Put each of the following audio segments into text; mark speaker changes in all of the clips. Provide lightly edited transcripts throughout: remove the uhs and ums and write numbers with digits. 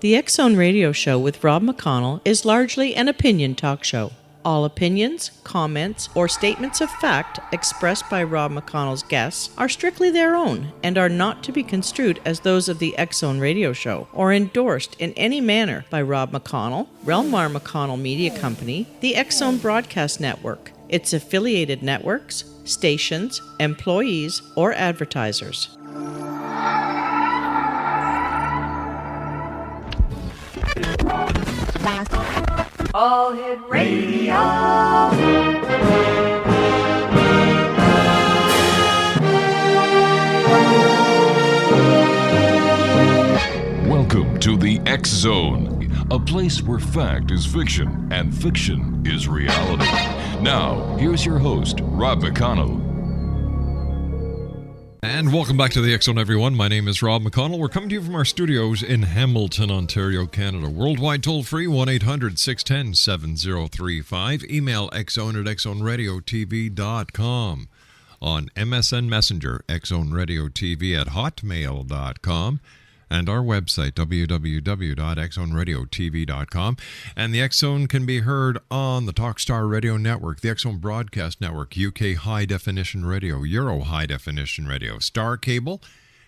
Speaker 1: The X Zone Radio Show with Rob McConnell is largely an opinion talk show. All opinions, comments, or statements of fact expressed by Rob McConnell's guests are strictly their own and are not to be construed as those of the X Zone Radio Show or endorsed in any manner by Rob McConnell, Relmar McConnell Media Company, the X Zone Broadcast Network, its affiliated networks, stations, employees, or advertisers.
Speaker 2: All Hit Radio.
Speaker 3: Welcome to the X Zone, a place where fact is fiction and fiction is reality. Now, here's your host, Rob McConnell.
Speaker 4: And welcome back to the X Zone, everyone. My name is Rob McConnell. We're coming to you from our studios in Hamilton, Ontario, Canada. Worldwide toll-free, 1-800-610-7035. Email xzone@xzoneradiotv.com. On MSN Messenger, xzoneradiotv@hotmail.com. And our website, www.xzoneradiotv.com. And the X Zone can be heard on the Talkstar Radio Network, the X Zone Broadcast Network, UK High Definition Radio, Euro High Definition Radio, Star Cable,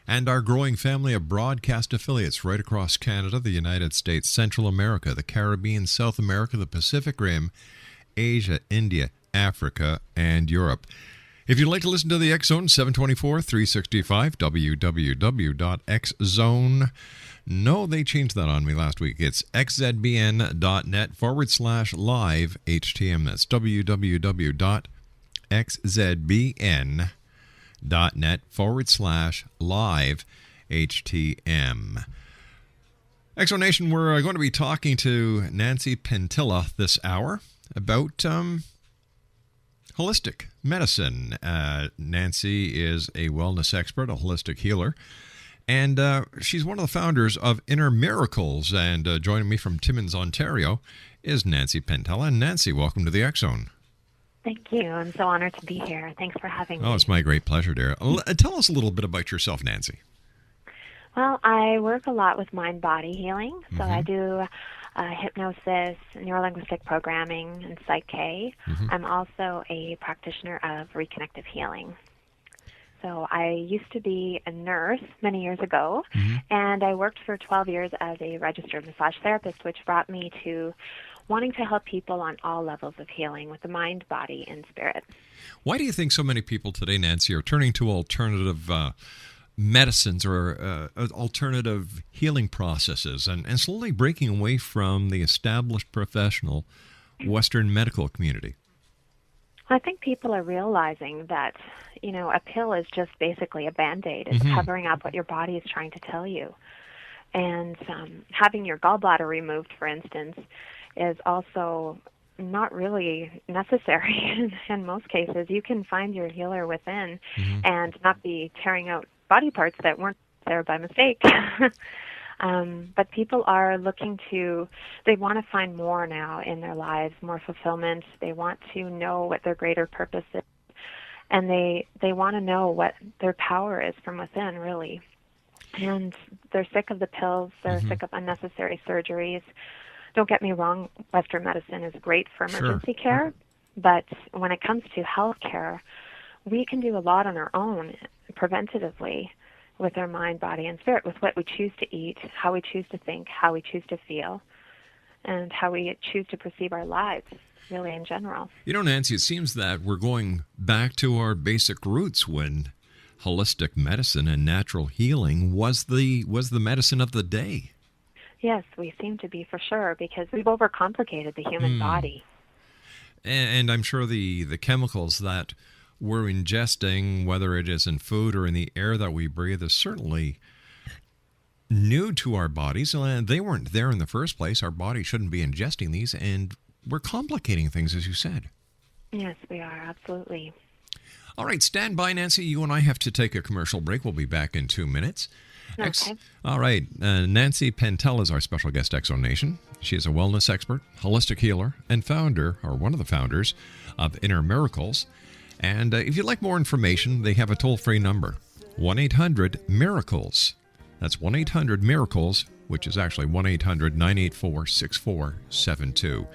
Speaker 4: and our growing family of broadcast affiliates right across Canada, the United States, Central America, the Caribbean, South America, the Pacific Rim, Asia, India, Africa, and Europe. If you'd like to listen to the X Zone, 724-365, www.xzone. No, they changed that on me last week. It's xzbn.net/live HTM. That's www.xzbn.net/live HTM. X Zone Nation, we're going to be talking to Nancy Penttila this hour about holistic medicine. Nancy is a wellness expert, a holistic healer, and she's one of the founders of Inner Miracles. And joining me from Timmins, Ontario, is Nancy Penttila. And Nancy, welcome to the X Zone.
Speaker 5: Thank you. I'm so honored to be here. Thanks for having me.
Speaker 4: Oh, it's my great pleasure, dear. Tell us a little bit about yourself, Nancy.
Speaker 5: Well, I work a lot with mind-body healing. So I do hypnosis, neuro-linguistic programming, and Psych-K. I'm also a practitioner of Reconnective Healing. So I used to be a nurse many years ago, and I worked for 12 years as a registered massage therapist, which brought me to wanting to help people on all levels of healing with the mind, body, and spirit.
Speaker 4: Why do you think so many people today, Nancy, are turning to alternative medicines or alternative healing processes and slowly breaking away from the established professional Western medical community?
Speaker 5: I think people are realizing that, a pill is just basically a Band-Aid. It's covering up what your body is trying to tell you. And having your gallbladder removed, for instance, is also not really necessary in most cases. You can find your healer within and not be tearing out body parts that weren't there by mistake. But people are they want to find more now in their lives, more fulfillment. They want to know what their greater purpose is. And they want to know what their power is from within, really. And they're sick of the pills. They're sick of unnecessary surgeries. Don't get me wrong, Western medicine is great for emergency care. But when it comes to health care, we can do a lot on our own preventatively with our mind, body, and spirit, with what we choose to eat, how we choose to think, how we choose to feel, and how we choose to perceive our lives, really, in general.
Speaker 4: Nancy, it seems that we're going back to our basic roots when holistic medicine and natural healing was the medicine of the day.
Speaker 5: Yes, we seem to be, for sure, because we've overcomplicated the human body.
Speaker 4: And I'm sure the chemicals that we're ingesting, whether it is in food or in the air that we breathe, is certainly new to our bodies. And they weren't there in the first place. Our body shouldn't be ingesting these, and we're complicating things, as you said.
Speaker 5: Yes, we are, absolutely.
Speaker 4: All right, stand by, Nancy. You and I have to take a commercial break. We'll be back in 2 minutes.
Speaker 5: Okay.
Speaker 4: All right. Nancy Penttila is our special guest, X Zone Nation. She is a wellness expert, holistic healer, and one of the founders of Inner Miracles. And if you'd like more information, they have a toll-free number, 1-800-MIRACLES. That's 1-800-MIRACLES, which is actually 1-800-984-6472.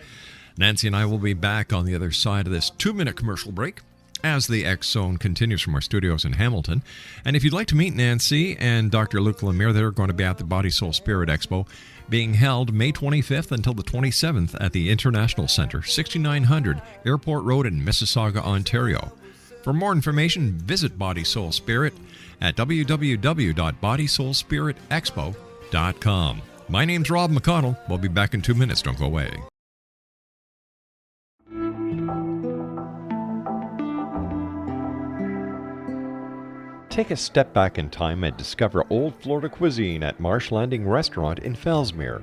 Speaker 4: Nancy and I will be back on the other side of this 2-minute commercial break as the X Zone continues from our studios in Hamilton. And if you'd like to meet Nancy and Dr. Luc Lemire, they're going to be at the Body, Soul, Spirit Expo being held May 25th until the 27th at the International Center, 6900 Airport Road in Mississauga, Ontario. For more information, visit Body, Soul, Spirit at www.bodysoulspiritexpo.com. My name's Rob McConnell. We'll be back in 2 minutes. Don't go away. Take a step back in time and discover old Florida cuisine at Marsh Landing Restaurant in Fellsmere.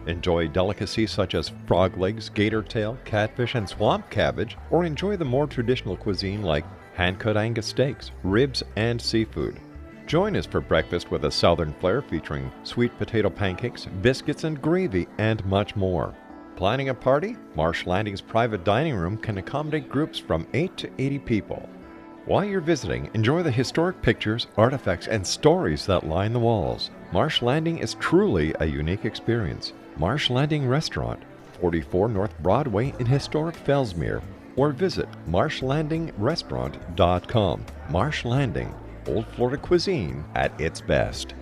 Speaker 4: Enjoy delicacies such as frog legs, gator tail, catfish, and swamp cabbage, or enjoy the more traditional cuisine like hand-cut Angus steaks, ribs, and seafood. Join us for breakfast with a southern flair featuring sweet potato pancakes, biscuits and gravy, and much more. Planning a party? Marsh Landing's private dining room can accommodate groups from 8 to 80 people. While you're visiting, enjoy the historic pictures, artifacts, and stories that line the walls. Marsh Landing is truly a unique experience. Marsh Landing Restaurant, 44 North Broadway in historic Fellsmere, or visit marshlandingrestaurant.com. Marsh Landing, old Florida cuisine at its best.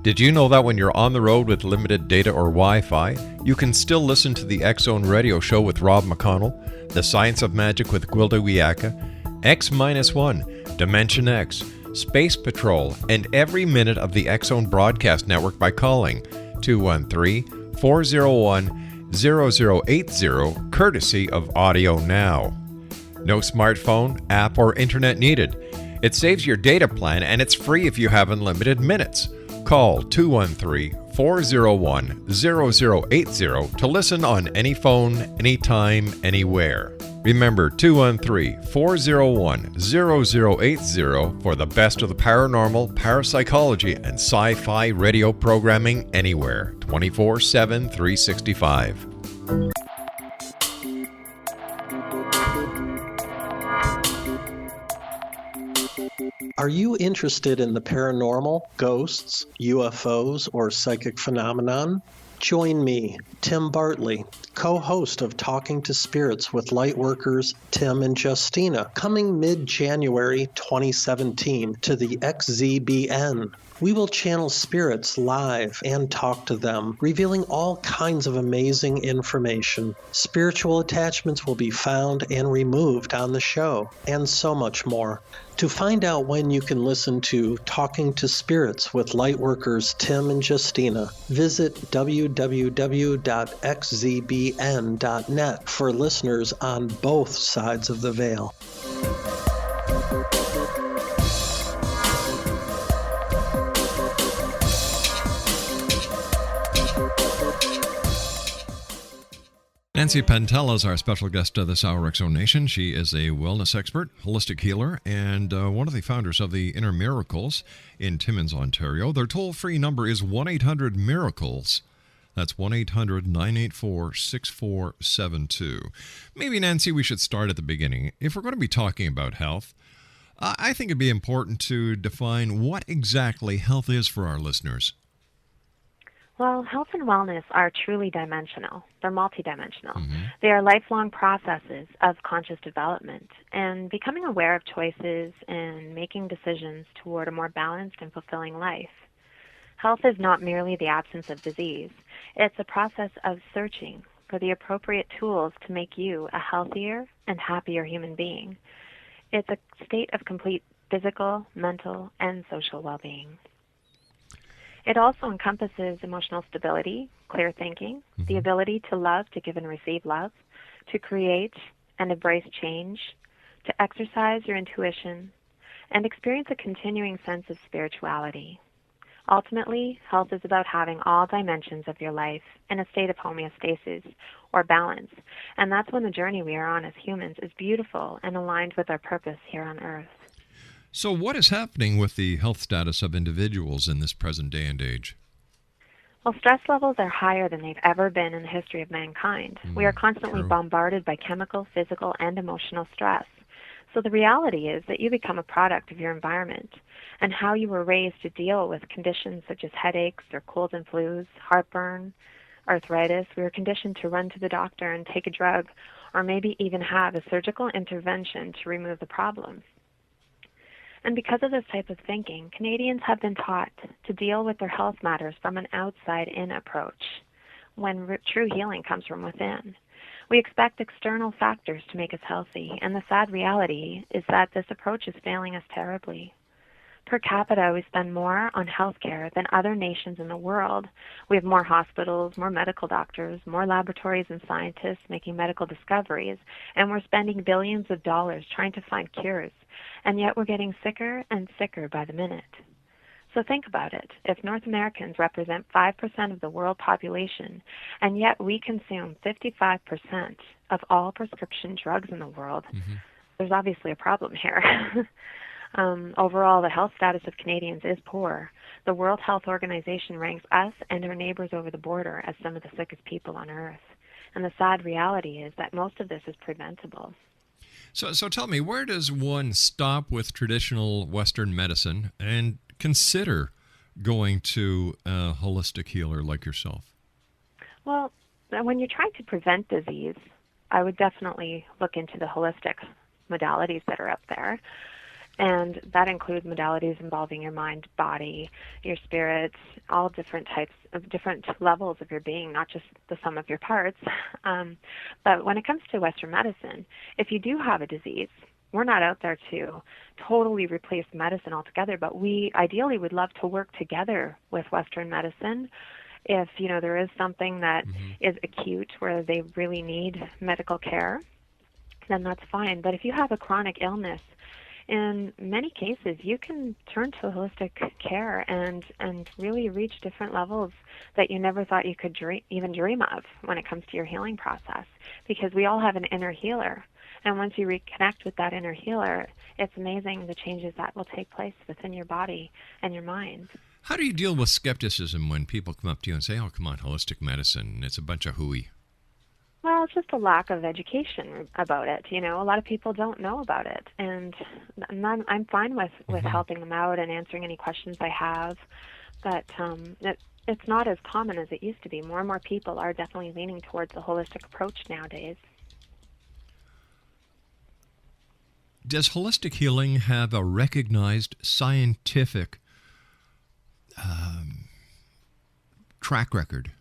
Speaker 4: Did you know that when you're on the road with limited data or Wi-Fi, you can still listen to the X Zone Radio Show with Rob McConnell, The Science of Magic with Gwilda Wiyaka, X-1, Dimension X, Space Patrol, and every minute of the X Zone Broadcast Network by calling 213-401-0080, courtesy of Audio Now. No smartphone, app, or internet needed. It saves your data plan and it's free if you have unlimited minutes. Call 213-401-0080 to listen on any phone, anytime, anywhere. Remember 213-401-0080 for the best of the paranormal, parapsychology, and sci-fi radio programming anywhere, 24/7, 365.
Speaker 6: Are you interested in the paranormal, ghosts, UFOs, or psychic phenomenon? Join me, Tim Bartley, co-host of Talking to Spirits with Lightworkers Tim and Justina, coming mid-January 2017 to the XZBN. We will channel spirits live and talk to them, revealing all kinds of amazing information. Spiritual attachments will be found and removed on the show, and so much more. To find out when you can listen to Talking to Spirits with Lightworkers Tim and Justina, visit www.xzbn.net for listeners on both sides of the veil.
Speaker 4: Nancy Penttila is our special guest this hour, X Zone Nation. She is a wellness expert, holistic healer, and one of the founders of the Inner Miracles in Timmins, Ontario. Their toll-free number is 1-800-MIRACLES. That's 1-800-984-6472. Maybe, Nancy, we should start at the beginning. If we're going to be talking about health, I think it'd be important to define what exactly health is for our listeners.
Speaker 5: Well, health and wellness are truly dimensional. They're multidimensional. Mm-hmm. They are lifelong processes of conscious development and becoming aware of choices and making decisions toward a more balanced and fulfilling life. Health is not merely the absence of disease. It's a process of searching for the appropriate tools to make you a healthier and happier human being. It's a state of complete physical, mental, and social well-being. It also encompasses emotional stability, clear thinking, the ability to love, to give and receive love, to create and embrace change, to exercise your intuition, and experience a continuing sense of spirituality. Ultimately, health is about having all dimensions of your life in a state of homeostasis or balance, and that's when the journey we are on as humans is beautiful and aligned with our purpose here on Earth.
Speaker 4: So what is happening with the health status of individuals in this present day and age?
Speaker 5: Well, stress levels are higher than they've ever been in the history of mankind. We are constantly
Speaker 4: true.
Speaker 5: bombarded by chemical, physical, and emotional stress. So the reality is that you become a product of your environment and how you were raised to deal with conditions such as headaches or colds and flus, heartburn, arthritis. We were conditioned to run to the doctor and take a drug or maybe even have a surgical intervention to remove the problem. And because of this type of thinking, Canadians have been taught to deal with their health matters from an outside-in approach, when true healing comes from within. We expect external factors to make us healthy, and the sad reality is that this approach is failing us terribly. Per capita, we spend more on healthcare than other nations in the world. We have more hospitals, more medical doctors, more laboratories and scientists making medical discoveries, and we're spending billions of dollars trying to find cures, and yet we're getting sicker and sicker by the minute. So think about it. If North Americans represent 5% of the world population, and yet we consume 55% of all prescription drugs in the world, there's obviously a problem here. Overall, the health status of Canadians is poor. The World Health Organization ranks us and our neighbors over the border as some of the sickest people on earth. And the sad reality is that most of this is preventable.
Speaker 4: So tell me, where does one stop with traditional Western medicine and consider going to a holistic healer like yourself?
Speaker 5: Well, when you're trying to prevent disease, I would definitely look into the holistic modalities that are up there. And that includes modalities involving your mind, body, your spirit, all different types of different levels of your being, not just the sum of your parts. But when it comes to Western medicine, if you do have a disease, we're not out there to totally replace medicine altogether, but we ideally would love to work together with Western medicine. If, there is something that is acute where they really need medical care, then that's fine. But if you have a chronic illness, in many cases, you can turn to holistic care and really reach different levels that you never thought you could even dream of when it comes to your healing process, because we all have an inner healer. And once you reconnect with that inner healer, it's amazing the changes that will take place within your body and your mind.
Speaker 4: How do you deal with skepticism when people come up to you and say, oh, come on, holistic medicine, it's a bunch of hooey?
Speaker 5: Well, it's just a lack of education about it. A lot of people don't know about it. And I'm fine with helping them out and answering any questions they have. But it's not as common as it used to be. More and more people are definitely leaning towards the holistic approach nowadays.
Speaker 4: Does holistic healing have a recognized scientific track record?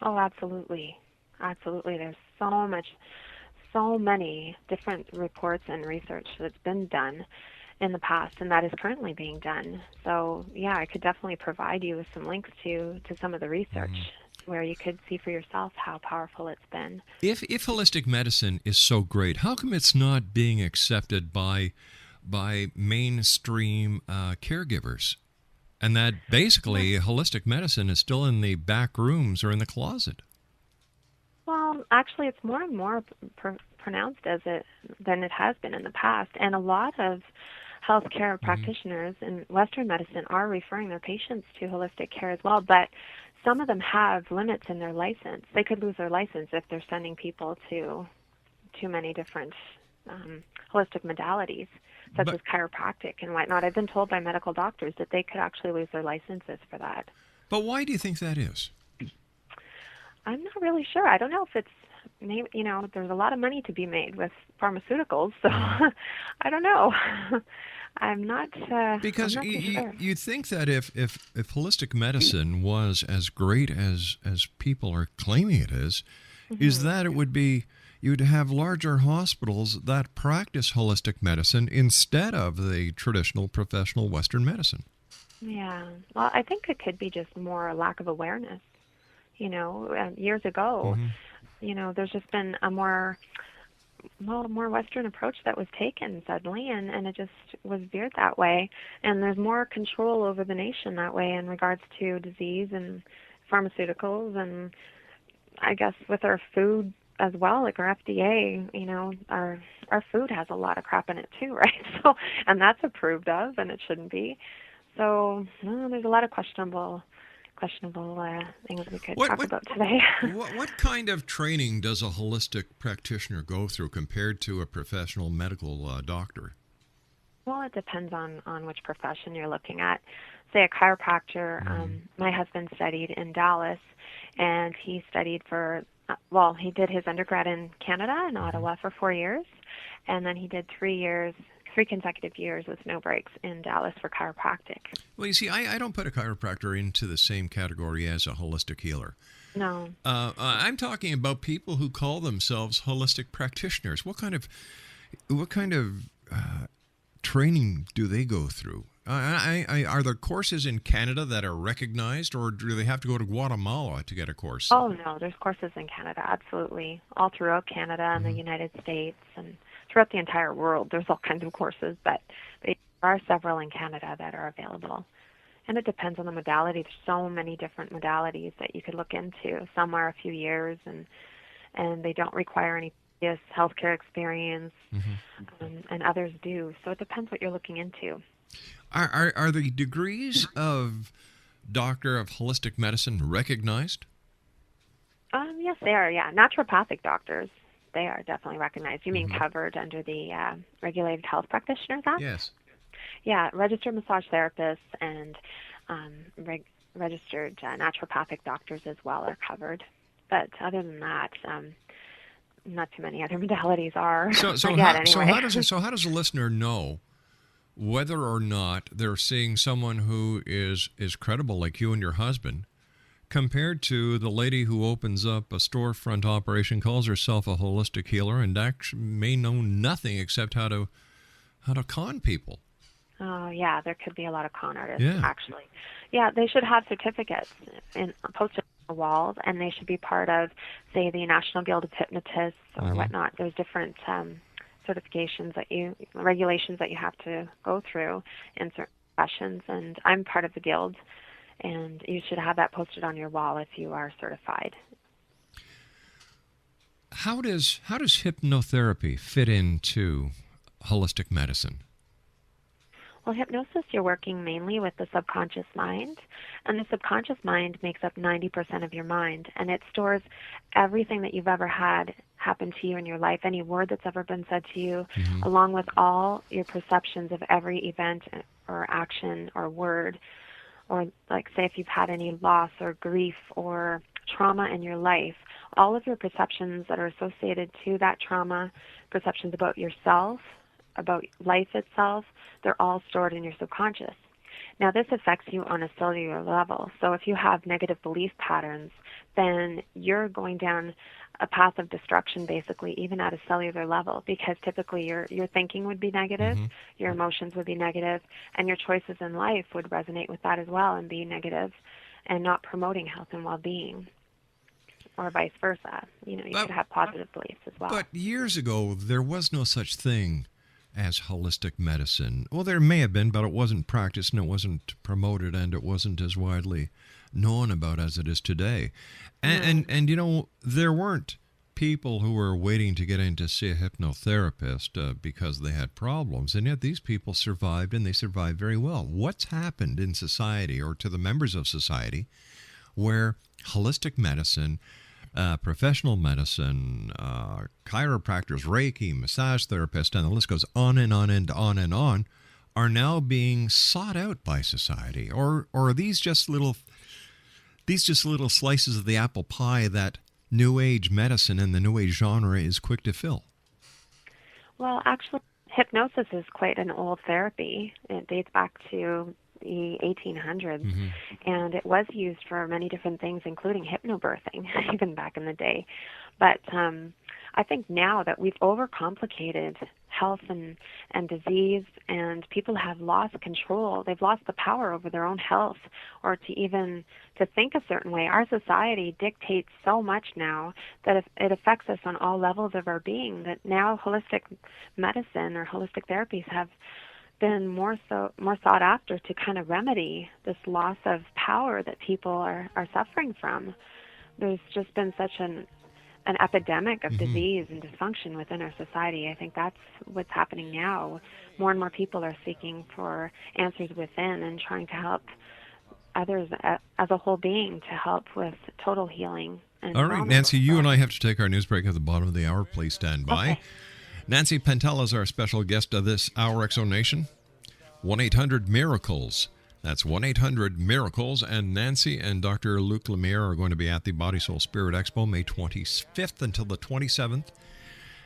Speaker 5: Oh, absolutely. Absolutely. There's so many different reports and research that's been done in the past and that is currently being done. So, yeah, I could definitely provide you with some links to some of the research where you could see for yourself how powerful it's been.
Speaker 4: If holistic medicine is so great, how come it's not being accepted by mainstream caregivers? And that basically holistic medicine is still in the back rooms or in the closet?
Speaker 5: Well, actually, it's more and more pronounced than it has been in the past. And a lot of healthcare practitioners in Western medicine are referring their patients to holistic care as well. But some of them have limits in their license. They could lose their license if they're sending people to too many different holistic modalities, such as chiropractic and whatnot. I've been told by medical doctors that they could actually lose their licenses for that.
Speaker 4: But why do you think that is?
Speaker 5: I'm not really sure. I don't know if it's, there's a lot of money to be made with pharmaceuticals, so I don't know. I'm not
Speaker 4: because
Speaker 5: I'm not sure.
Speaker 4: you'd think that if holistic medicine was as great as people are claiming it is that it would be, you'd have larger hospitals that practice holistic medicine instead of the traditional professional Western medicine.
Speaker 5: Yeah. Well, I think it could be just more a lack of awareness. Years ago, there's just been a more Western approach that was taken suddenly, and it just was veered that way. And there's more control over the nation that way in regards to disease and pharmaceuticals, and I guess with our food as well, like our FDA, our food has a lot of crap in it too, right? So, and that's approved of, and it shouldn't be. So, there's a lot of questionable questionable things we could
Speaker 4: What-
Speaker 5: talk
Speaker 4: what-
Speaker 5: about today.
Speaker 4: What kind of training does a holistic practitioner go through compared to a professional medical doctor?
Speaker 5: Well, it depends on which profession you're looking at. Say a chiropractor. My husband studied in Dallas, and he studied for, he did his undergrad in Canada, in Ottawa, for 4 years, and then he did 3 consecutive years with no breaks in Dallas for chiropractic.
Speaker 4: Well, you see, I don't put a chiropractor into the same category as a holistic healer.
Speaker 5: No.
Speaker 4: I'm talking about people who call themselves holistic practitioners. What kind of training do they go through? Are there courses in Canada that are recognized, or do they have to go to Guatemala to get a course?
Speaker 5: Oh, no, there's courses in Canada, absolutely. All throughout Canada and the United States and throughout the entire world, there's all kinds of courses, but there are several in Canada that are available. And it depends on the modality. There's so many different modalities that you could look into. Some are a few years, and they don't require any previous healthcare experience, and others do. So it depends what you're looking into.
Speaker 4: Are the degrees of Doctor of Holistic Medicine recognized?
Speaker 5: Yes, they are, yeah. Naturopathic doctors, they are definitely recognized. You mean covered under the Regulated Health Practitioners Act?
Speaker 4: Yes.
Speaker 5: Yeah, registered massage therapists and registered naturopathic doctors as well are covered. But other than that, not too many other modalities are.
Speaker 4: So how does a listener know whether or not they're seeing someone who is credible, like you and your husband, compared to the lady who opens up a storefront operation, calls herself a holistic healer, and actually may know nothing except how to con people?
Speaker 5: Oh, yeah, there could be a lot of con artists, actually. Yeah, they should have certificates posted on the walls, and they should be part of, say, the National Guild of Hypnotists or whatnot. There's different certifications regulations that you have to go through in certain professions, and I'm part of the guild, and you should have that posted on your wall if you are certified.
Speaker 4: How does hypnotherapy fit into holistic medicine?
Speaker 5: Well, hypnosis, you're working mainly with the subconscious mind, and the subconscious mind makes up 90% of your mind, and it stores everything that you've ever had happen to you in your life, any word that's ever been said to you, along with all your perceptions of every event or action or word, or like say if you've had any loss or grief or trauma in your life, all of your perceptions that are associated to that trauma, perceptions about yourself, about life itself, they're all stored in your subconscious. Now, this affects you on a cellular level. So if you have negative belief patterns, then you're going down a path of destruction, basically, even at a cellular level, because typically your thinking would be negative, your emotions would be negative, and your choices in life would resonate with that as well and be negative and not promoting health and well-being, or vice versa. You could have positive beliefs as well.
Speaker 4: But years ago, there was no such thing as holistic medicine. Well, there may have been, but it wasn't practiced and it wasn't promoted and it wasn't as widely known about as it is today. And there weren't people who were waiting to get in to see a hypnotherapist because they had problems, and yet these people survived, and they survived very well. What's happened in society, or to the members of society, where holistic medicine, professional medicine, chiropractors, Reiki, massage therapists, and the list goes on and on and on and on, are now being sought out by society? Or are these just little slices of the apple pie that New Age medicine and the New Age genre is quick to fill?
Speaker 5: Well, actually, hypnosis is quite an old therapy. It dates back to the 1800s, and it was used for many different things, including hypnobirthing, even back in the day. But I think now that we've overcomplicated health and disease, and people have lost control, they've lost the power over their own health, or to think a certain way. Our society dictates so much now that it affects us on all levels of our being, that now holistic medicine or holistic therapies have been more sought after to kind of remedy this loss of power that people are suffering from. There's just been such an epidemic of disease and dysfunction within our society. I think that's what's happening now. More and more people are seeking for answers within and trying to help others as a whole being to help with total healing. And
Speaker 4: all right,
Speaker 5: wellness.
Speaker 4: Nancy, you and I have to take our news break at the bottom of the hour. Please stand by.
Speaker 5: Okay.
Speaker 4: Nancy Penttila is our special guest of this hour, X Zone Nation. 1-800-MIRACLES. That's 1-800-MIRACLES. And Nancy and Dr. Luc Lemire are going to be at the Body, Soul, Spirit Expo May 25th until the 27th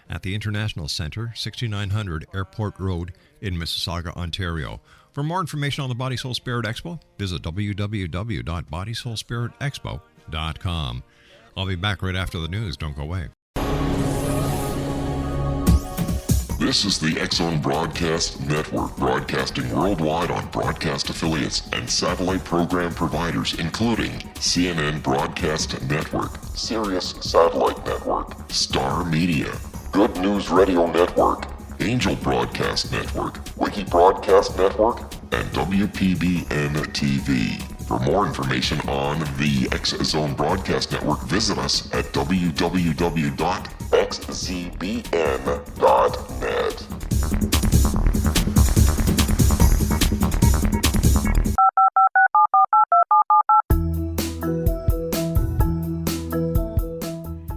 Speaker 4: at the International Center, 6900 Airport Road in Mississauga, Ontario. For more information on the Body, Soul, Spirit Expo, visit www.bodysoulspiritexpo.com. I'll be back right after the news. Don't go away.
Speaker 7: This is the X Zone Broadcast Network, broadcasting worldwide on broadcast affiliates and satellite program providers, including CNN Broadcast Network, Sirius Satellite Network, Star Media, Good News Radio Network, Angel Broadcast Network, Wiki Broadcast Network, and WPBN TV. For more information on the X Zone Broadcast Network, visit us at www.xzbn.net.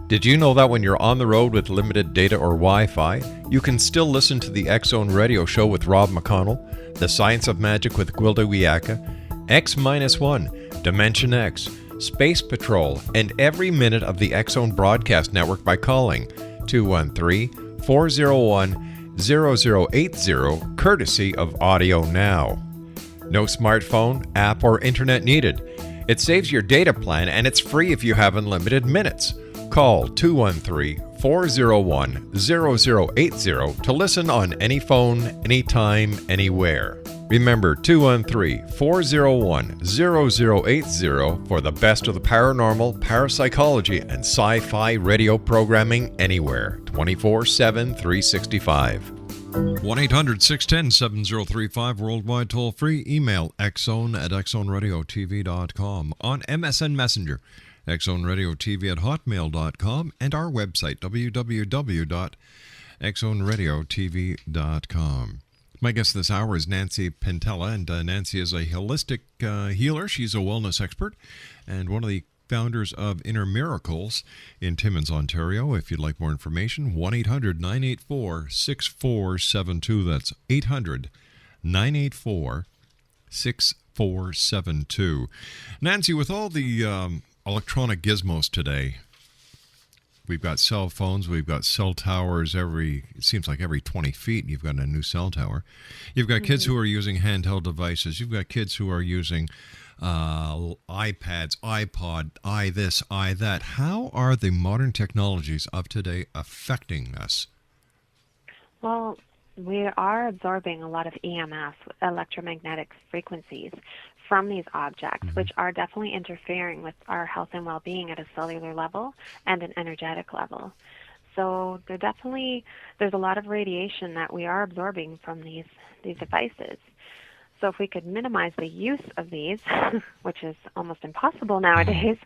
Speaker 4: Did you know that when you're on the road with limited data or Wi-Fi, you can still listen to the X Zone Radio Show with Rob McConnell, The Science of Magic with Gwilda Wiyaka, X-1, Dimension X, Space Patrol, and every minute of the X Zone Broadcast Network by calling 213-401-0080, courtesy of Audio Now. No smartphone, app, or internet needed. It saves your data plan and it's free if you have unlimited minutes. Call 213-401-0080 to listen on any phone, anytime, anywhere. Remember 213-401-0080 for the best of the paranormal, parapsychology, and sci-fi radio programming anywhere, 24/7, 365. 1-800-610-7035, worldwide toll free. Email xzone@xzoneradiotv.com. On MSN Messenger, xzoneradiotv@hotmail.com, and our website, www.xzoneradiotv.com. My guest this hour is Nancy Penttila, and Nancy is a holistic healer. She's a wellness expert and one of the founders of Inner Miracles in Timmins, Ontario. If you'd like more information, 1-800-984-6472. That's 800-984-6472. Nancy, with all the electronic gizmos today, we've got cell phones, we've got cell towers it seems like every 20 feet you've got a new cell tower. You've got kids who are using handheld devices. You've got kids who are using iPads, iPod, this, that. How are the modern technologies of today affecting us?
Speaker 5: Well, we are absorbing a lot of EMF, electromagnetic frequencies, from these objects, which are definitely interfering with our health and well-being at a cellular level and an energetic level. So there's a lot of radiation that we are absorbing from these devices. So if we could minimize the use of these, which is almost impossible nowadays,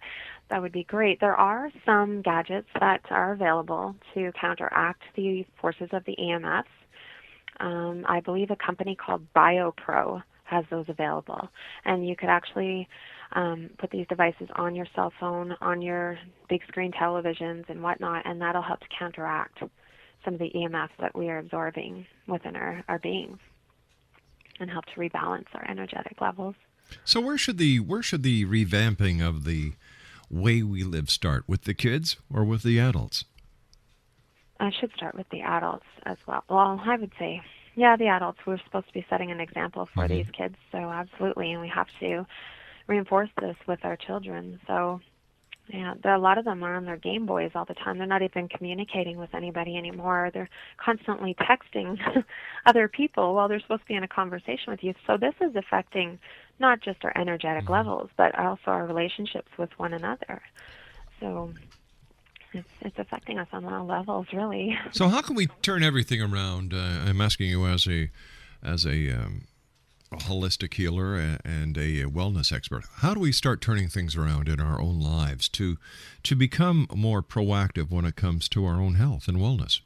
Speaker 5: that would be great. There are some gadgets that are available to counteract the forces of the EMFs. I believe a company called BioPro has those available. And you could actually put these devices on your cell phone, on your big screen televisions and whatnot, and that'll help to counteract some of the EMFs that we are absorbing within our beings and help to rebalance our energetic levels.
Speaker 4: So where should the revamping of the way we live start? With the kids or with the adults?
Speaker 5: I should start with the adults as well. Well, I would say, yeah, the adults. We're supposed to be setting an example for these kids, so absolutely, and we have to reinforce this with our children. So, yeah, a lot of them are on their Game Boys all the time. They're not even communicating with anybody anymore. They're constantly texting other people while they're supposed to be in a conversation with you. So this is affecting not just our energetic levels, but also our relationships with one another. So it's affecting us on all levels, really.
Speaker 4: So how can we turn everything around? I'm asking you as a holistic healer and a wellness expert. How do we start turning things around in our own lives to become more proactive when it comes to our own health and wellness?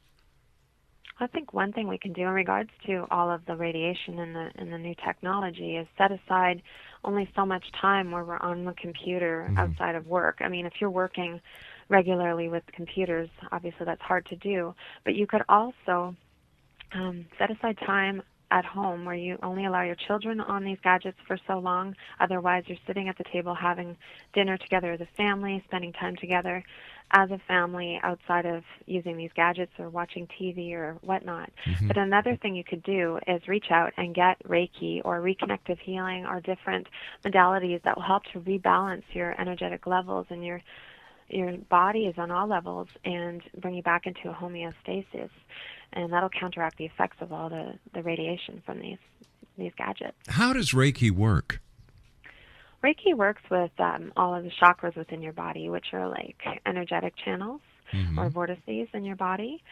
Speaker 5: I think one thing we can do in regards to all of the radiation and the new technology is set aside only so much time where we're on the computer outside of work. I mean, if you're working regularly with computers, obviously that's hard to do, but you could also set aside time at home where you only allow your children on these gadgets for so long. Otherwise, you're sitting at the table having dinner together as a family, spending time together as a family outside of using these gadgets or watching TV or whatnot. But another thing you could do is reach out and get Reiki or Reconnective Healing or different modalities that will help to rebalance your energetic levels and your body is on all levels and bring you back into a homeostasis. And that'll counteract the effects of all the radiation from these gadgets.
Speaker 4: How does Reiki work?
Speaker 5: Reiki works with all of the chakras within your body, which are like energetic channels or vortices in your body.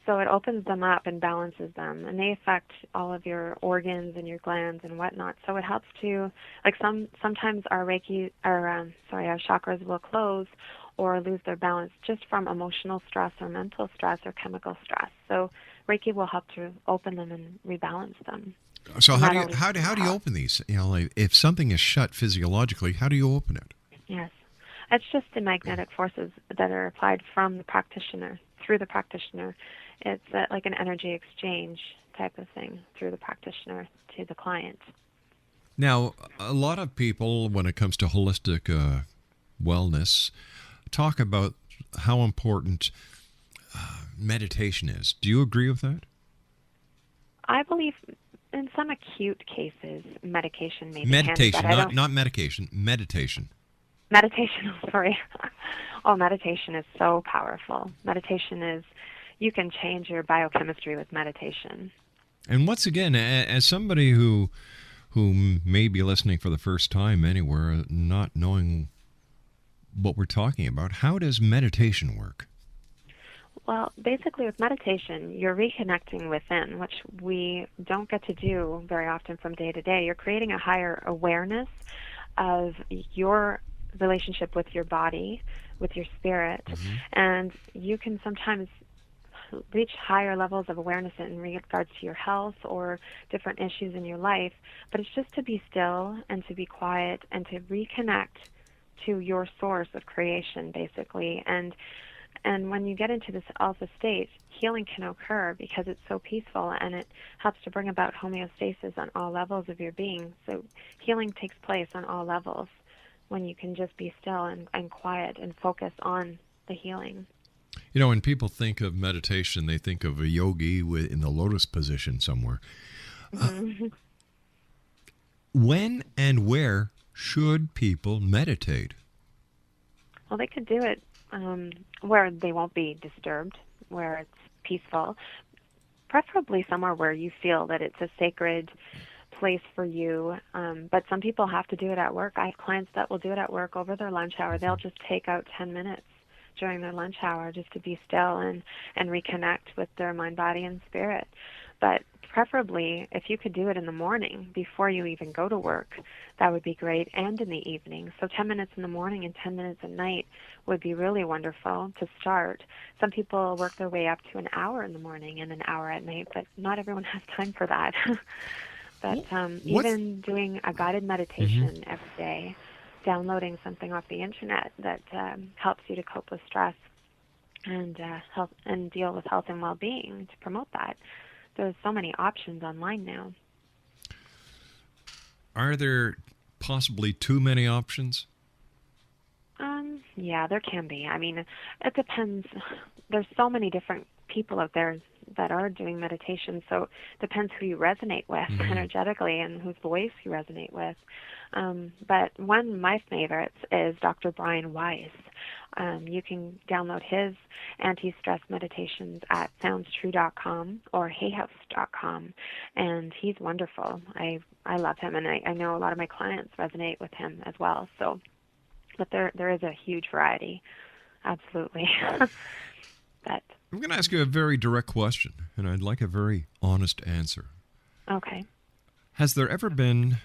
Speaker 5: So it opens them up and balances them, and they affect all of your organs and your glands and whatnot. So it helps to, like sometimes our chakras will close or lose their balance just from emotional stress or mental stress or chemical stress. So Reiki will help to open them and rebalance them.
Speaker 4: So how do you open these? Like if something is shut physiologically, how do you open it?
Speaker 5: Yes. It's just the magnetic forces that are applied from the practitioner, through the practitioner. It's like an energy exchange type of thing through the practitioner to the client.
Speaker 4: Now, a lot of people, when it comes to holistic wellness, talk about how important meditation is. Do you agree with that?
Speaker 5: I believe in some acute cases, medication may be
Speaker 4: meditation,
Speaker 5: handy,
Speaker 4: not medication, meditation.
Speaker 5: Meditation, sorry. Oh, meditation is so powerful. Meditation is, you can change your biochemistry with meditation.
Speaker 4: And once again, as somebody who may be listening for the first time anywhere, not knowing what we're talking about, how does meditation work?
Speaker 5: Well, basically with meditation, you're reconnecting within, which we don't get to do very often from day to day. You're creating a higher awareness of your relationship with your body, with your spirit, and you can sometimes reach higher levels of awareness in regards to your health or different issues in your life, but it's just to be still and to be quiet and to reconnect to your source of creation, basically. And when you get into this alpha state, healing can occur because it's so peaceful, and it helps to bring about homeostasis on all levels of your being. So healing takes place on all levels when you can just be still and quiet and focus on the healing.
Speaker 4: You know, when people think of meditation, they think of a yogi in the lotus position somewhere. When and where should people meditate?
Speaker 5: Well, they could do it where they won't be disturbed, where it's peaceful, preferably somewhere where you feel that it's a sacred place for you. But some people have to do it at work. I have clients that will do it at work over their lunch hour. They'll just take out 10 minutes during their lunch hour just to be still and reconnect with their mind, body, and spirit. But preferably, if you could do it in the morning before you even go to work, that would be great, and in the evening. So 10 minutes in the morning and 10 minutes at night would be really wonderful to start. Some people work their way up to an hour in the morning and an hour at night, but not everyone has time for that. But even doing a guided meditation every day, downloading something off the internet that helps you to cope with stress and health and deal with health and well-being to promote that. There's so many options online now.
Speaker 4: Are there possibly too many options?
Speaker 5: Yeah, there can be. I mean, it depends. There's so many different people out there that are doing meditation, so it depends who you resonate with energetically and whose voice you resonate with. But one of my favorites is Dr. Brian Weiss. You can download his anti-stress meditations at soundstrue.com or hayhouse.com, and he's wonderful. I love him, and I know a lot of my clients resonate with him as well. So, but there is a huge variety, absolutely. But
Speaker 4: I'm going to ask you a very direct question, and I'd like a very honest answer.
Speaker 5: Okay.
Speaker 4: Has there ever been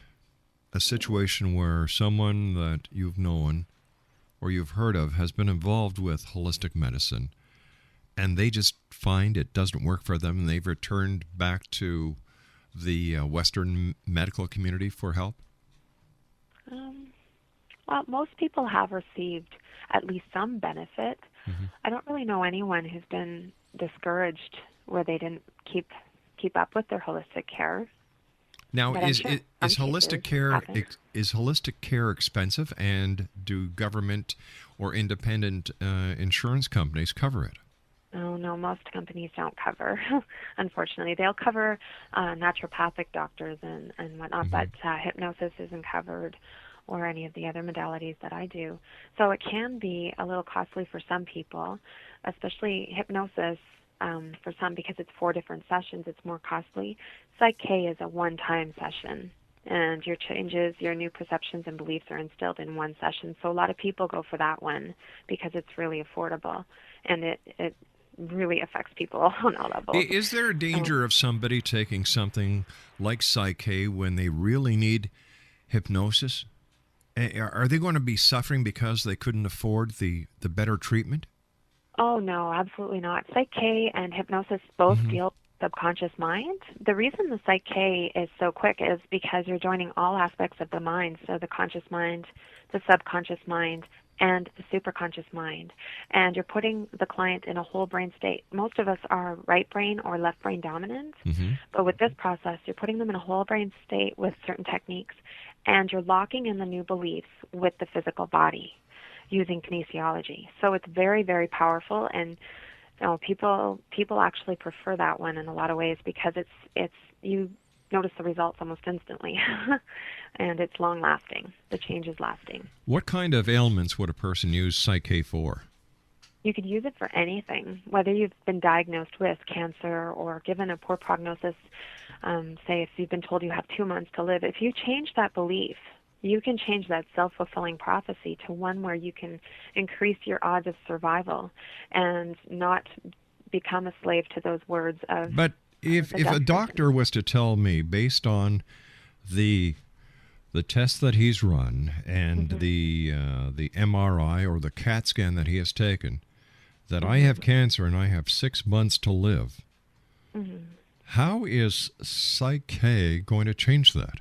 Speaker 4: a situation where someone that you've known or you've heard of has been involved with holistic medicine and they just find it doesn't work for them and they've returned back to the Western medical community for help?
Speaker 5: Well, most people have received at least some benefit. I don't really know anyone who's been discouraged where they didn't keep up with their holistic care.
Speaker 4: Now,
Speaker 5: But I'm
Speaker 4: is
Speaker 5: sure
Speaker 4: is
Speaker 5: some
Speaker 4: holistic
Speaker 5: cases
Speaker 4: care
Speaker 5: happen.
Speaker 4: is holistic care expensive, and do government or independent insurance companies cover it?
Speaker 5: Oh, no, most companies don't cover, unfortunately. They'll cover naturopathic doctors and whatnot, but hypnosis isn't covered, or any of the other modalities that I do. So it can be a little costly for some people, especially hypnosis for some, because it's 4 different sessions. It's more costly. Psych K is a one-time session, and your changes, your new perceptions and beliefs are instilled in one session. So a lot of people go for that one because it's really affordable, and it really affects people on all levels.
Speaker 4: Is there a danger of somebody taking something like Psych K when they really need hypnosis? Are they going to be suffering because they couldn't afford the better treatment?
Speaker 5: Oh, no, absolutely not. Psych K and hypnosis both deal with subconscious mind. The reason the Psych K is so quick is because you're joining all aspects of the mind, so the conscious mind, the subconscious mind, and the superconscious mind. And you're putting the client in a whole brain state. Most of us are right brain or left brain dominant, but with this process, you're putting them in a whole brain state with certain techniques, and you're locking in the new beliefs with the physical body using kinesiology. So it's very, very powerful, and people actually prefer that one in a lot of ways because it's you notice the results almost instantly, and it's long lasting. The change is lasting.
Speaker 4: What kind of ailments would a person use Psych K for?
Speaker 5: You could use it for anything, whether you've been diagnosed with cancer or given a poor prognosis. Say if you've been told you have 2 months to live, if you change that belief, you can change that self-fulfilling prophecy to one where you can increase your odds of survival and not become a slave to those words of...
Speaker 4: But if a doctor was to tell me, based on the test that he's run and the MRI or the CAT scan that he has taken, that I have cancer and I have 6 months to live, how is Psych K going to change that?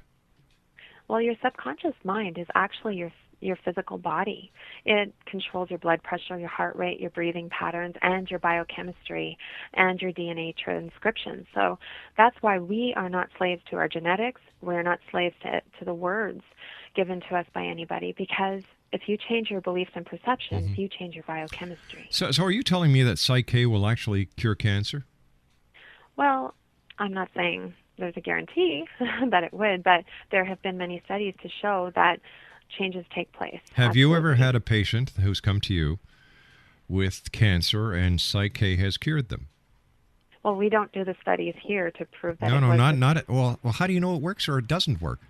Speaker 5: Well, your subconscious mind is actually your physical body. It controls your blood pressure, your heart rate, your breathing patterns, and your biochemistry and your DNA transcription. So that's why we are not slaves to our genetics. We're not slaves to the words given to us by anybody, because if you change your beliefs and perceptions, you change your biochemistry.
Speaker 4: So are you telling me that Psych K will actually cure cancer?
Speaker 5: Well, I'm not saying there's a guarantee that it would, but there have been many studies to show that changes take place.
Speaker 4: Have you ever had a patient who's come to you with cancer and Psych K has cured them?
Speaker 5: Well, we don't do the studies here to prove that.
Speaker 4: Well, how do you know it works or it doesn't work?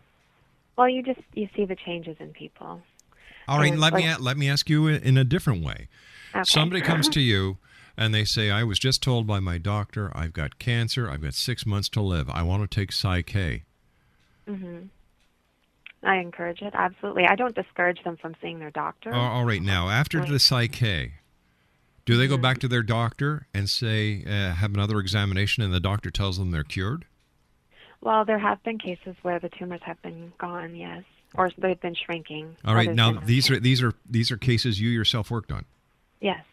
Speaker 5: Well, you see the changes in people.
Speaker 4: All right, let me ask you in a different way.
Speaker 5: Okay.
Speaker 4: Somebody comes to you and they say, I was just told by my doctor I've got cancer, I've got 6 months to live. I want to take Psych K.
Speaker 5: I encourage it, absolutely. I don't discourage them from seeing their doctor.
Speaker 4: All right, now, after the Psych K, do they go back to their doctor and say, have another examination, and the doctor tells them they're cured?
Speaker 5: Well, there have been cases where the tumors have been gone, yes, or they've been shrinking.
Speaker 4: All right, now these are cases you yourself worked on.
Speaker 5: Yes.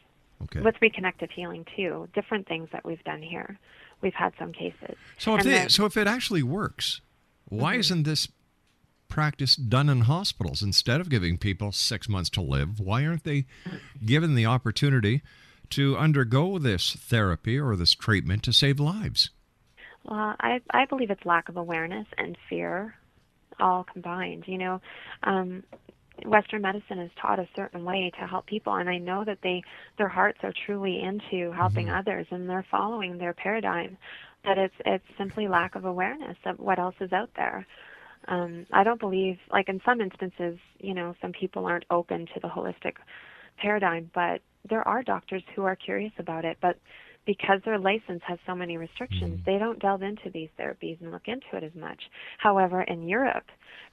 Speaker 4: Okay.
Speaker 5: With Reconnective Healing too, different things that we've done here. We've had some cases.
Speaker 4: So if it actually works, why isn't this practice done in hospitals instead of giving people 6 months to live? Why aren't they given the opportunity to undergo this therapy or this treatment to save lives?
Speaker 5: Well, I believe it's lack of awareness and fear all combined. Western medicine is taught a certain way to help people, and I know that their hearts are truly into helping others, and they're following their paradigm. But it's simply lack of awareness of what else is out there. I don't believe, like in some instances, some people aren't open to the holistic paradigm, but there are doctors who are curious about it. But because their license has so many restrictions, they don't delve into these therapies and look into it as much. However, in Europe,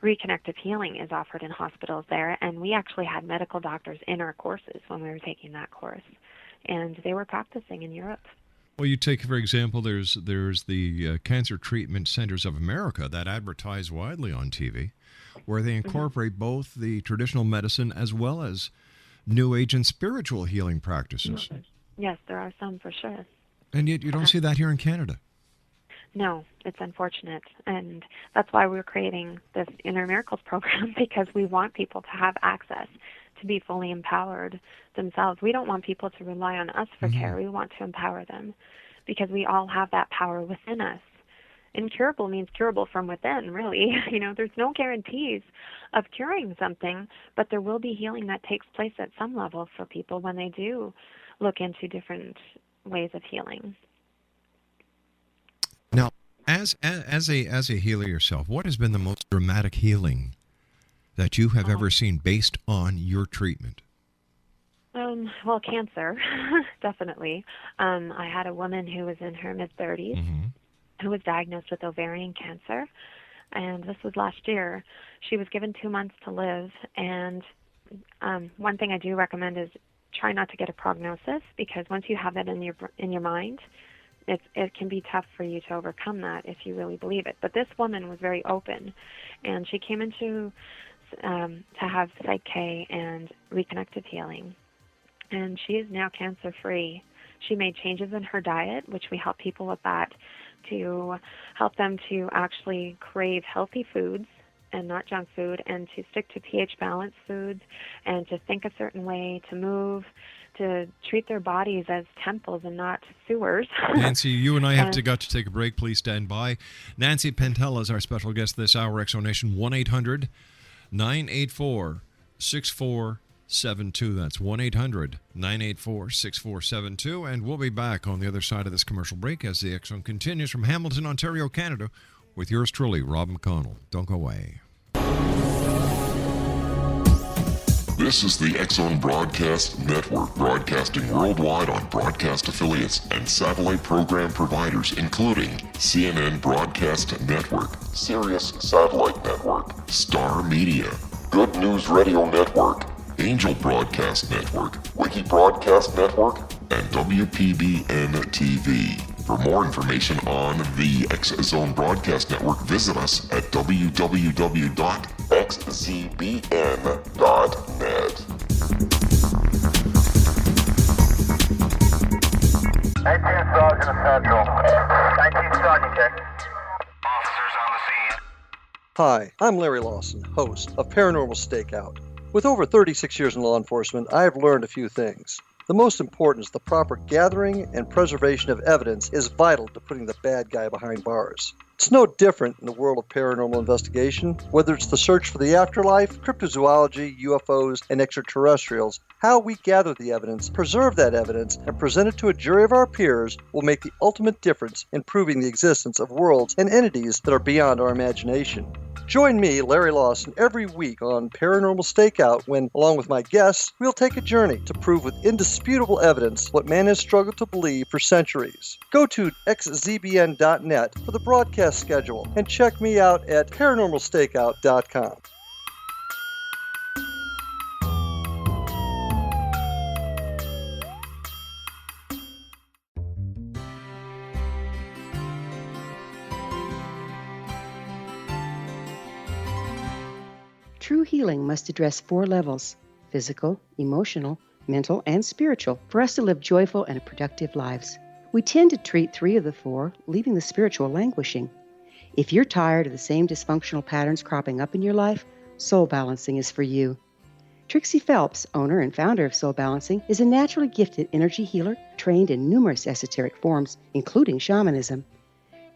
Speaker 5: Reconnective Healing is offered in hospitals there, and we actually had medical doctors in our courses when we were taking that course, and they were practicing in Europe.
Speaker 4: Well, you take, for example, there's the Cancer Treatment Centers of America that advertise widely on TV, where they incorporate both the traditional medicine as well as New Age and spiritual healing practices.
Speaker 5: Yes, there are some for sure.
Speaker 4: And yet you don't see that here in Canada.
Speaker 5: No, it's unfortunate. And that's why we're creating this Inner Miracles program, because we want people to have access to be fully empowered themselves. We don't want people to rely on us for care. We want to empower them, because we all have that power within us. Incurable means curable from within, really. There's no guarantees of curing something, but there will be healing that takes place at some level for people when they do look into different ways of healing.
Speaker 4: Now, as a healer yourself, what has been the most dramatic healing that you have ever seen based on your treatment?
Speaker 5: Well, cancer, definitely. I had a woman who was in her mid-30s who was diagnosed with ovarian cancer, and this was last year. She was given 2 months to live, and one thing I do recommend is try not to get a prognosis, because once you have it in your mind, it can be tough for you to overcome that if you really believe it. But this woman was very open, and she came into to have Psych K and Reconnective Healing, and she is now cancer-free. She made changes in her diet, which we help people with that, to help them to actually crave healthy foods and not junk food, and to stick to pH-balanced foods, and to think a certain way, to move, to treat their bodies as temples and not sewers.
Speaker 4: Nancy, you and I have got to take a break. Please stand by. Nancy Penttila is our special guest this hour. Exonation 1-800-984-6472. That's 1-800-984-6472. And we'll be back on the other side of this commercial break as the X Zone continues from Hamilton, Ontario, Canada, with yours truly, Rob McConnell. Don't go away.
Speaker 7: This is the X Zone Broadcast Network, broadcasting worldwide on broadcast affiliates and satellite program providers, including CNN Broadcast Network, Sirius Satellite Network, Star Media, Good News Radio Network, Angel Broadcast Network, Wiki Broadcast Network, and WPBN TV. For more information on the X Zone Broadcast Network, visit us at www.xzbn.net.
Speaker 8: 18 Sergeant Central. 19 Sergeant check. Officers on the scene.
Speaker 9: Hi, I'm Larry Lawson, host of Paranormal Stakeout. With over 36 years in law enforcement, I have learned a few things. The most important is the proper gathering and preservation of evidence is vital to putting the bad guy behind bars. It's no different in the world of paranormal investigation. Whether it's the search for the afterlife, cryptozoology, UFOs, and extraterrestrials, how we gather the evidence, preserve that evidence, and present it to a jury of our peers will make the ultimate difference in proving the existence of worlds and entities that are beyond our imagination. Join me, Larry Lawson, every week on Paranormal Stakeout when, along with my guests, we'll take a journey to prove with indisputable evidence what man has struggled to believe for centuries. Go to xzbn.net for the broadcast schedule and check me out at paranormalstakeout.com.
Speaker 10: True healing must address 4 levels: physical, emotional, mental, and spiritual, for us to live joyful and productive lives. We tend to treat 3 of the 4, leaving the spiritual languishing. If you're tired of the same dysfunctional patterns cropping up in your life, Soul Balancing is for you. Trixie Phelps, owner and founder of Soul Balancing, is a naturally gifted energy healer trained in numerous esoteric forms, including shamanism.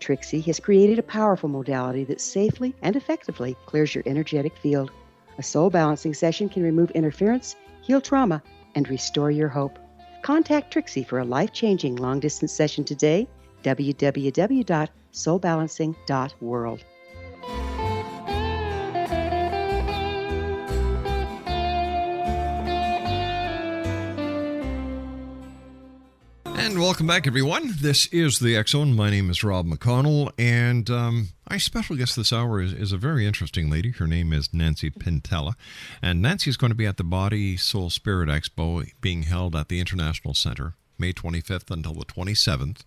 Speaker 10: Trixie has created a powerful modality that safely and effectively clears your energetic field. A soul balancing session can remove interference, heal trauma, and restore your hope. Contact Trixie for a life-changing long-distance session today. www.soulbalancing.world.
Speaker 4: And welcome back, everyone. This is the X Zone. My name is Rob McConnell, and my special guest this hour is a very interesting lady. Her name is Nancy Penttila, and Nancy is going to be at the Body, Soul, Spirit Expo being held at the International Center May 25th until the 27th.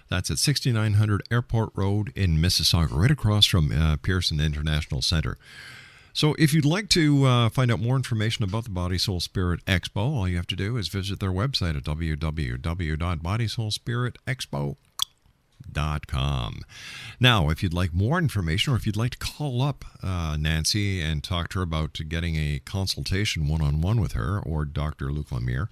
Speaker 4: That's at 6900 Airport Road in Mississauga, right across from Pearson International Center. So if you'd like to find out more information about the Body, Soul, Spirit Expo, all you have to do is visit their website at www.bodysoulspiritexpo.com. Now, if you'd like more information, or if you'd like to call up Nancy and talk to her about getting a consultation one-on-one with her or Dr. Luc Lemire,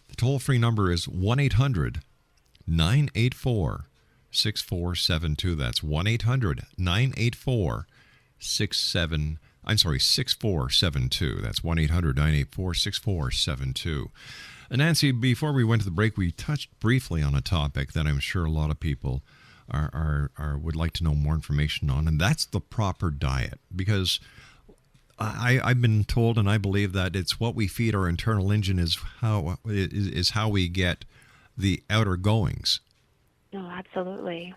Speaker 4: the toll-free number is 1-800-984-6472. That's 1-800-984-6472. That's 1-800-984-6472. Nancy, before we went to the break, we touched briefly on a topic that I'm sure a lot of people would like to know more information on, and that's the proper diet. Because I've been told, and I believe that it's what we feed our internal engine is how we get the outer goings.
Speaker 5: No, absolutely.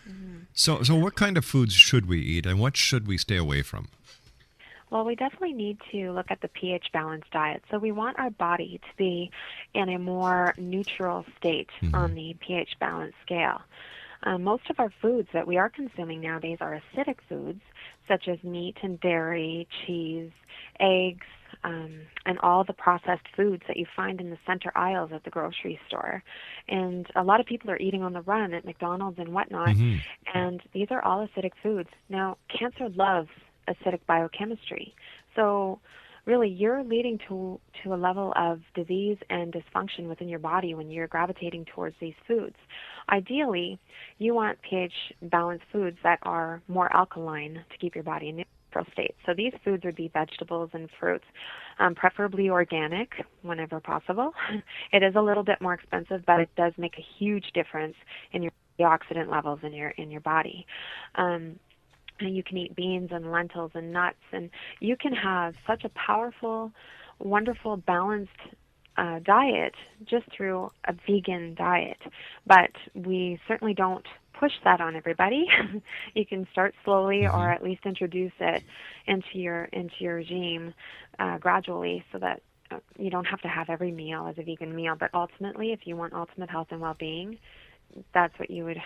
Speaker 5: Mm-hmm.
Speaker 4: So what kind of foods should we eat, and what should we stay away from?
Speaker 5: Well, we definitely need to look at the pH balanced diet. So we want our body to be in a more neutral state on the pH balance scale. Most of our foods that we are consuming nowadays are acidic foods, such as meat and dairy, cheese, eggs, and all the processed foods that you find in the center aisles at the grocery store. And a lot of people are eating on the run at McDonald's and whatnot, and these are all acidic foods. Now, cancer loves acidic biochemistry. So really, you're leading to a level of disease and dysfunction within your body when you're gravitating towards these foods. Ideally, you want pH-balanced foods that are more alkaline to keep your body in a neutral state. So these foods would be vegetables and fruits, preferably organic whenever possible. It is a little bit more expensive, but it does make a huge difference in your antioxidant levels in your body. And you can eat beans and lentils and nuts, and you can have such a powerful, wonderful, balanced diet just through a vegan diet. But we certainly don't push that on everybody. You can start slowly, or at least introduce it into your regime gradually, so that you don't have to have every meal as a vegan meal. But ultimately, if you want ultimate health and well-being, that's what you would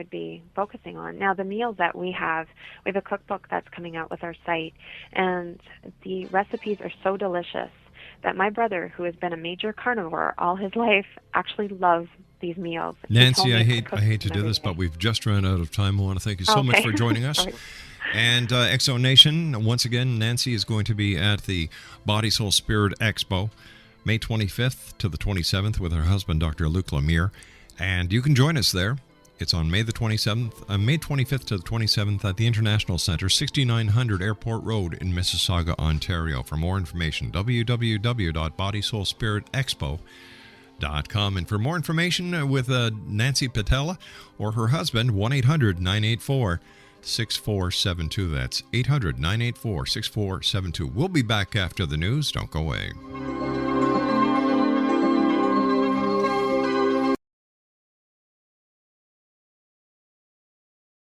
Speaker 5: be focusing on. Now, the meals that we have a cookbook that's coming out with our site, and the recipes are so delicious that my brother, who has been a major carnivore all his life, actually loves these meals.
Speaker 4: Nancy, I hate to do this, but we've just run out of time. I want to thank you so much for joining us. And Exo Nation, once again, Nancy is going to be at the Body, Soul, Spirit Expo, May 25th to the 27th with her husband, Dr. Luc Lemire. And you can join us there. It's on May 25th to the 27th at the International Center, 6900 Airport Road in Mississauga, Ontario. For more information, www.bodysoulspiritexpo.com. And for more information with Nancy Penttila or her husband, 1-800-984-6472. That's 800-984-6472. We'll be back after the news. Don't go away.